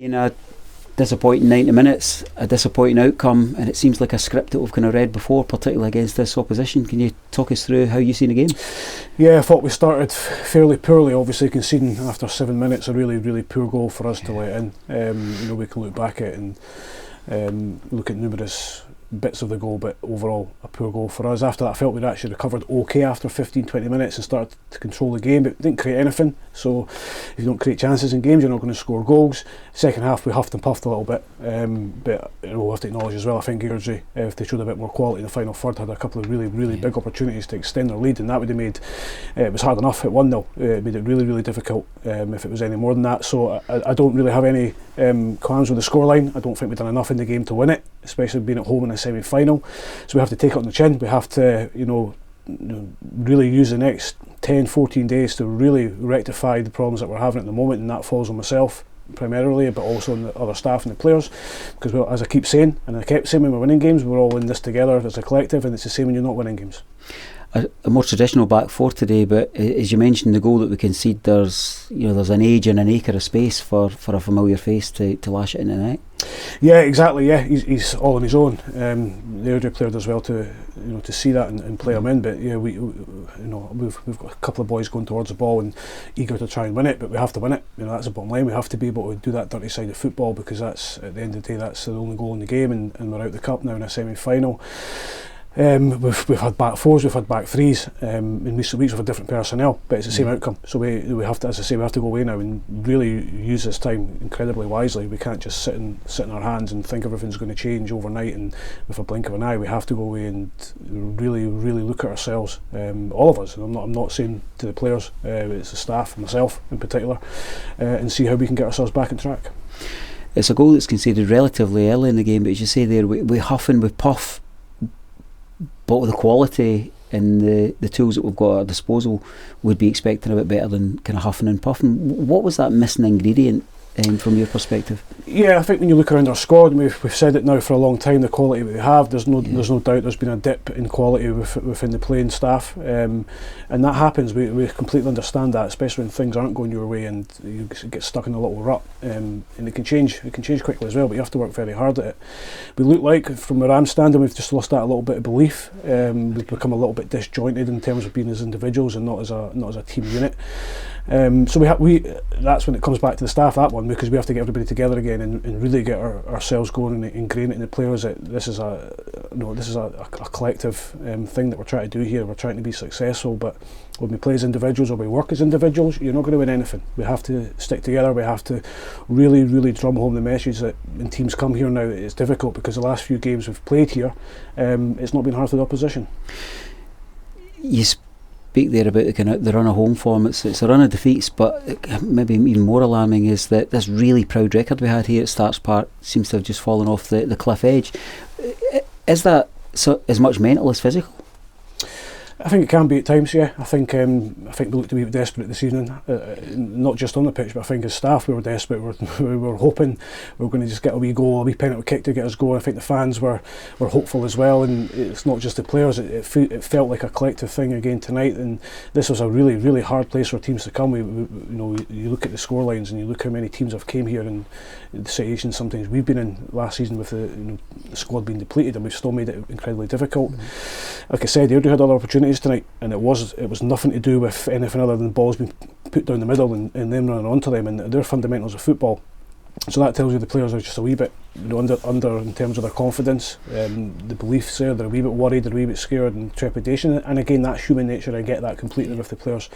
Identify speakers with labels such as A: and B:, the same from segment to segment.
A: In a disappointing 90 minutes, a disappointing outcome, and it seems like a script that we've kind of read before, particularly against this opposition. Can you talk us through how you seen the game?
B: Yeah, I thought we started fairly poorly, obviously conceding after 7 minutes, a really poor goal for us to let in. We can look back at it and look at numerous bits of the goal, but overall a poor goal for us. After that, I felt we'd actually recovered okay after 15-20 minutes and started to control the game, but didn't create anything. So if you don't create chances in games, you're not going to score goals. Second half we huffed and puffed a little bit, but we'll have to acknowledge as well, I think Airdrie, if they showed a bit more quality in the final third, had a couple of really big opportunities to extend their lead, and that would have made it was hard enough at 1-0. It made it really difficult if it was any more than that. So I don't really have any qualms with the scoreline. I don't think we've done enough in the game to win it, especially being at home in a semi-final. So we have to take it on the chin. We have to really use the next 10-14 days to really rectify the problems that we're having at the moment, and that falls on myself primarily, but also on the other staff and the players, because as I keep saying, and I kept saying when we're winning games, we're all in this together as a collective, and it's the same when you're not winning games.
A: A more traditional back four today, but as you mentioned, the goal that we concede, there's an age and an acre of space for a familiar face to lash it into the net.
B: Yeah, exactly. Yeah, he's all on his own. The Airdrie player does well to see that and play him in. But yeah, we've got a couple of boys going towards the ball and eager to try and win it. But we have to win it. That's the bottom line. We have to be able to do that dirty side of football, because that's, at the end of the day, that's the only goal in the game, and we're out the cup now in a semi-final. We've had back fours, we've had back threes. In recent weeks we've had different personnel, but it's the same outcome. So we have to, as I say, we have to go away now and really use this time incredibly wisely. We can't just sit in our hands and think everything's going to change overnight and with a blink of an eye. We have to go away and really look at ourselves, all of us. And I'm not saying to the players, it's the staff, myself in particular, and see how we can get ourselves back on track.
A: It's a goal that's conceded relatively early in the game, but as you say there, we huff and we puff, but with the quality and the tools that we've got at our disposal, would be expecting a bit better than kind of huffing and puffing. What was that missing ingredient from your perspective?
B: Yeah, I think when you look around our squad, we've said it now for a long time, the quality that we have, there's no doubt there's been a dip in quality within the playing staff, and that happens. We completely understand that, especially when things aren't going your way and you get stuck in a little rut, and it can change quickly as well, but you have to work very hard at it. We look like, from where I'm standing, we've just lost that a little bit of belief. We've become a little bit disjointed in terms of being as individuals and not as a team unit. So that's when it comes back to the staff, that one, because we have to get everybody together again and really get ourselves going and ingrain it in the players that this is a collective thing that we're trying to do here. We're trying to be successful, but when we play as individuals or we work as individuals, you're not going to win anything. We have to stick together. We have to really drum home the message that when teams come here now, it's difficult, because the last few games we've played here, it's not been hard for the opposition.
A: You speak there about the run of home form. It's a run of defeats, but maybe even more alarming is that this really proud record we had here at Starks Park seems to have just fallen off the cliff edge. Is that as much mental as physical?
B: I think it can be at times, yeah. I think we looked a wee bit desperate this evening, not just on the pitch, but I think as staff we were desperate. We were hoping we were going to just get a wee goal, a wee penalty kick to get us going. I think the fans were hopeful as well, and it's not just the players. It felt like a collective thing again tonight, and this was a really hard place for teams to come. You look at the score lines and you look how many teams have came here, and the situations sometimes we've been in last season with the squad being depleted, and we've still made it incredibly difficult. Like I said, Airdrie had other opportunities tonight, and it was nothing to do with anything other than balls being put down the middle and them running onto them, and their fundamentals of football. So that tells you the players are just a wee bit under in terms of their confidence, the beliefs there. They're a wee bit worried, they're a wee bit scared and trepidation, and again, that's human nature. I get that completely with the players.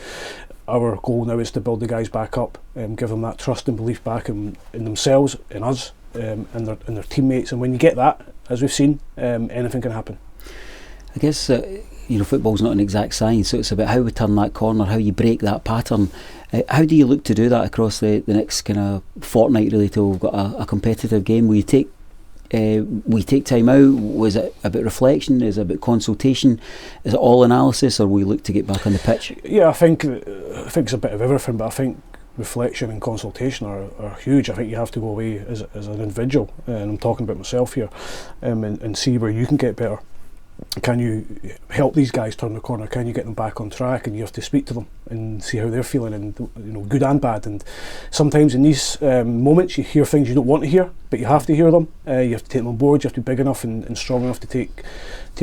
B: Our goal now is to build the guys back up, give them that trust and belief back in themselves, in us, and their teammates. And when you get that, as we've seen, anything can happen.
A: I guess football's not an exact science, so it's about how we turn that corner, how you break that pattern. How do you look to do that across the next kind of fortnight, really, till we've got a competitive game? Will you take time out? Was it about reflection? Is it about consultation? Is it all analysis, or will you look to get back on the pitch?
B: Yeah, I think it's a bit of everything, but I think reflection and consultation are huge. I think you have to go away as an individual, and I'm talking about myself here, and see where you can get better. Can you help these guys turn the corner? Can you get them back on track? And you have to speak to them and see how they're feeling, and good and bad. And sometimes in these moments you hear things you don't want to hear, but you have to hear them. You have to take them on board. You have to be big enough and strong enough to take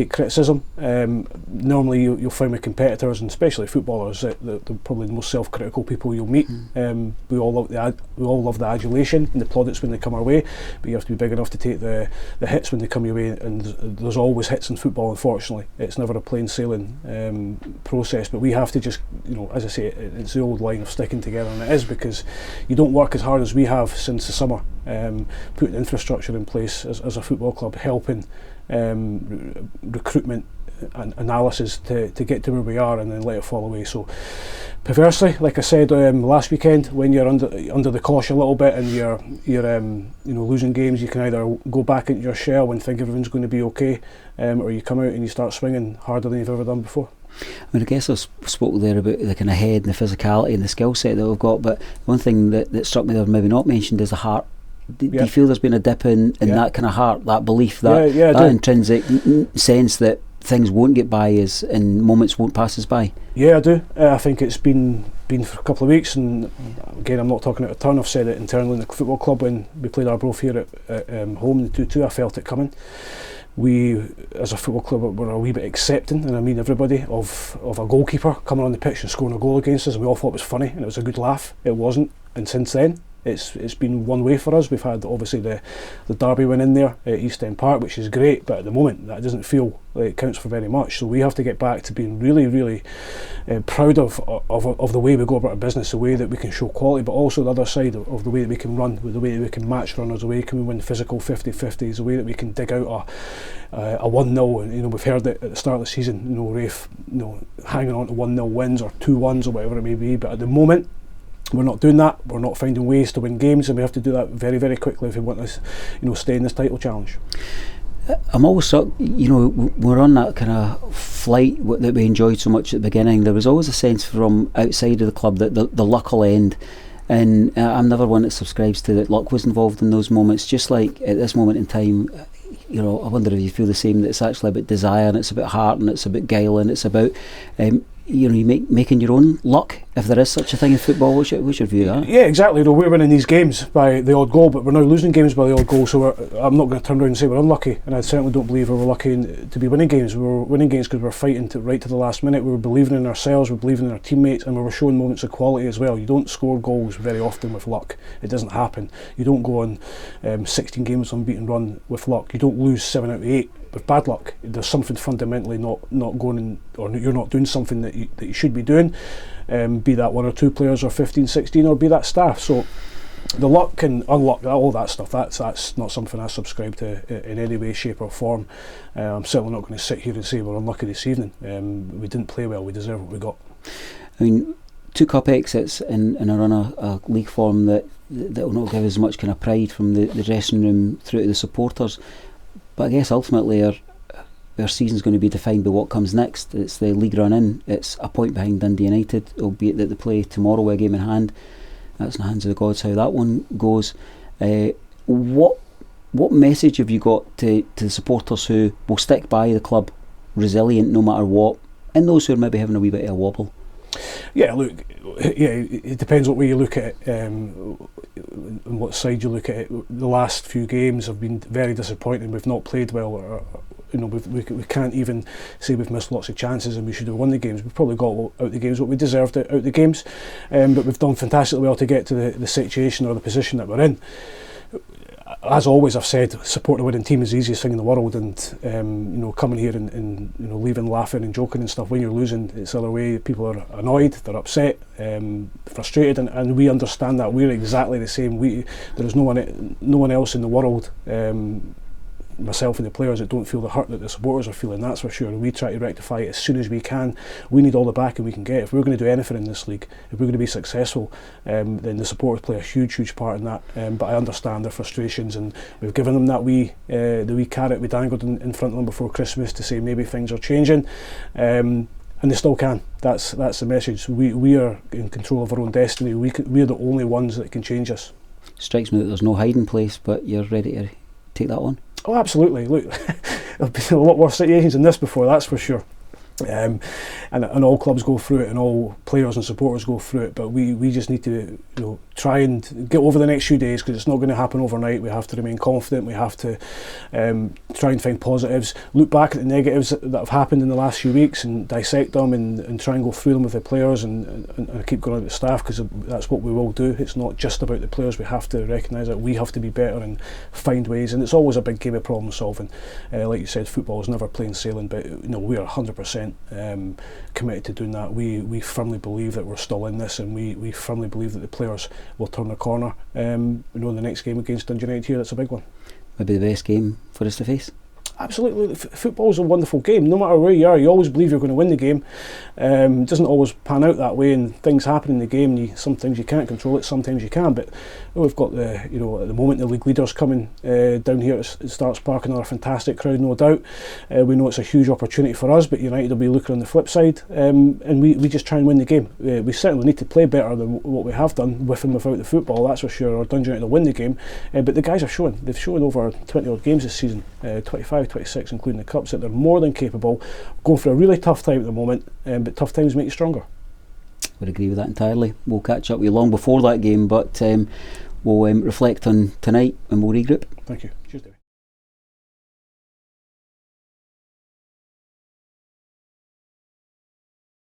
B: criticism. Normally you'll find with competitors, and especially footballers, that they're probably the most self-critical people you'll meet. We all love the adulation and the plaudits when they come our way, but you have to be big enough to take the hits when they come your way. And there's always hits in football, unfortunately. It's never a plain sailing process, but we have to just, as I say, it's the old line of sticking together, and it is, because you don't work as hard as we have since the summer, putting infrastructure in place as a football club, helping recruitment and analysis to get to where we are, and then let it fall away. So perversely, like I said last weekend, when you're under the cosh a little bit and you're losing games, you can either go back into your shell and think everything's going to be okay, or you come out and you start swinging harder than you've ever done before.
A: I mean, I guess I spoke there about the kind of head and the physicality and the skill set that we've got, but one thing that struck me that I've maybe not mentioned is the heart. Do you feel there's been a dip in that kind of heart, that belief, that intrinsic sense that things won't get by us and moments won't pass us by? Yeah, I do.
B: I think it's been for a couple of weeks, and again, I'm not talking out of turn. I've said it internally in the football club when we played Arbroath here at home, the 2-2. I felt it coming. We, as a football club, were a wee bit accepting, and I mean everybody, of a goalkeeper coming on the pitch and scoring a goal against us, and we all thought it was funny and it was a good laugh. It wasn't, and since then it's been one way for us. We've had obviously the derby win in there at East End Park, which is great, but at the moment that doesn't feel like it counts for very much. So we have to get back to being really, really proud of the way we go about our business, the way that we can show quality, but also the other side of the way that we can run, the way that we can match runners, the way can we win physical 50-50s, the way that we can dig out a 1-0. And we've heard it at the start of the season, Raith hanging on to 1-0 wins or 2-1s or whatever it may be, but at the moment we're not doing that. We're not finding ways to win games, and we have to do that very, very quickly if we want to stay in this title challenge.
A: I'm always struck, we're on that kind of flight that we enjoyed so much at the beginning. There was always a sense from outside of the club that the luck will end, and I'm never one that subscribes to that luck was involved in those moments. Just like at this moment in time, I wonder if you feel the same, that it's actually about desire, and it's about heart, and it's about guile, and it's about making your own luck, if there is such a thing in football. What's your view of that?
B: Yeah, exactly. We're winning these games by the odd goal, but we're now losing games by the odd goal, so I'm not going to turn around and say we're unlucky, and I certainly don't believe we were lucky to be winning games. We were winning games because we were fighting right to the last minute. We were believing in ourselves, we were believing in our teammates, and we were showing moments of quality as well. You don't score goals very often with luck. It doesn't happen. You don't go on 16 games unbeaten run with luck. You don't lose 7 out of 8 with bad luck. There's something fundamentally not going in, or you're not doing something that you should be doing, be that 1 or 2 players or 15, 16, or be that staff. So the luck and unluck, all that stuff, that's not something I subscribe to in any way, shape or form. I'm certainly not going to sit here and say we're unlucky this evening. We didn't play well, we deserve what we got.
A: I mean, 2 cup exits in a run of league form that will not give as much kind of pride from the dressing room through to the supporters. But I guess ultimately our season's going to be defined by what comes next. It's the league run in. It's a point behind Dundee United, albeit that they play tomorrow with a game in hand. That's in the hands of the gods how that one goes. What message have you got to the supporters who will stick by the club, resilient no matter what, and those who are maybe having a wee bit of a wobble?
B: Yeah, look, it depends what way you look at it, and what side you look at it. The last few games have been very disappointing. We've not played well, we can't even say we've missed lots of chances and we should have won the games. We've probably got out the games what we deserved out the games, but we've done fantastically well to get to the situation or the position that we're in. As always, I've said supporting a winning team is the easiest thing in the world, and coming here and leaving laughing and joking and stuff. When you're losing, it's the other way. People are annoyed, they're upset, frustrated, and we understand that. We're exactly the same. There is no one else in the world, myself and the players, that don't feel the hurt that the supporters are feeling, that's for sure. And we try to rectify it as soon as we can. We need all the backing we can get. If we're going to do anything in this league, if we're going to be successful, then the supporters play a huge part in that. But I understand their frustrations, and we've given them that the wee carrot we dangled in front of them before Christmas to say maybe things are changing, and they still can. That's the message. We are in control of our own destiny. We're the only ones that can change us.
A: Strikes me that there's no hiding place, but you're ready to take that on.
B: Oh, absolutely. Look, there've been a lot worse situations than this before, that's for sure. And all clubs go through it, and all players and supporters go through it, but we just need to try and get over the next few days, because it's not going to happen overnight. We have to remain confident, we have to try and find positives, look back at the negatives that have happened in the last few weeks and dissect them, and try and go through them with the players, and keep going on with the staff, because that's what we will do. It's not just about the players. We have to recognise that we have to be better and find ways, and it's always a big game of problem solving. Like you said, football is never plain sailing, but we are 100% committed to doing that. We firmly believe that we're still in this, and we firmly believe that the players will turn the corner. In the next game against Dundee United here, that's a big one.
A: Maybe the best game for us to face.
B: Absolutely, football's a wonderful game. No matter where you are, you always believe you're going to win the game. It doesn't always pan out that way, and things happen in the game. Sometimes you can't control it, sometimes you can. But we've got at the moment, the league leaders coming down here at Starks Park, another fantastic crowd, no doubt. We know it's a huge opportunity for us, but United will be looking on the flip side, and we just try and win the game. We certainly need to play better than what we have done with and without the football, that's for sure, or Dundee United will win the game. But the guys are showing. They've shown over 20 odd games this season, 25, 26 including the Cups, that they're more than capable, going for a really tough time at the moment, but tough times make you stronger.
A: Would agree with that entirely. We'll catch up with you long before that game, but we'll reflect on tonight and we'll regroup.
B: Thank you. Cheers, David.